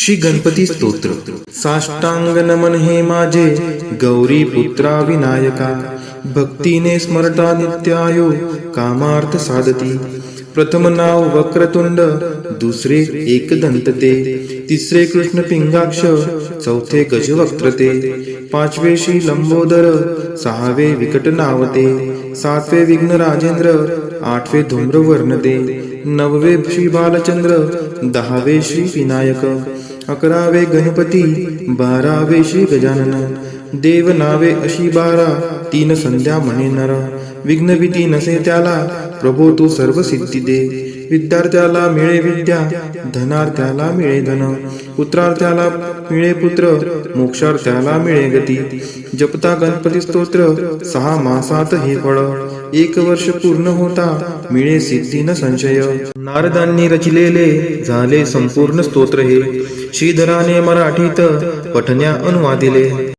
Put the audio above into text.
श्री गणपती स्तोत्र। साष्टांग नमन हे माझे गौरी पुत्रा विनायका, भक्तीने स्मरता नित्यायो कामार्थ साधती। प्रथम नाव वक्रतुंड, दुसरे एकदंत ते, तिसरे कृष्ण पिंगाक्ष, चौथे गजवक्त्र ते, पाचवे श्री लंबोदर, सहावे विकट नावते, सातवे विघ्न राजेंद्र, आठवे धूम्रवर्ण ते, नववे श्री बालचंद्र, दहावे श्री विनायक, अकरावे गणपती, बारावे श्री गजानन। देव नावे अशी 12, 3 संध्या म्हणे नर। विघ्न भीती नसे त्याला, प्रभो तू सर्व सिद्धी दे। विद्यार्थ्याला मिळे विद्या, धनार्थ्याला मिळे धन, पुत्रार्थ्याला मिळे पुत्र, मोक्षार्थ्याला मिळे गती। जपता गणपती स्तोत्र 6 मासात हे फळ, 1 वर्ष पूर्ण होता मिळे सिद्धी न संशय। नारदांनी रचिलेले झाले संपूर्ण स्तोत्र हे, श्रीधराने मराठीत पठण्या अनुवादिले।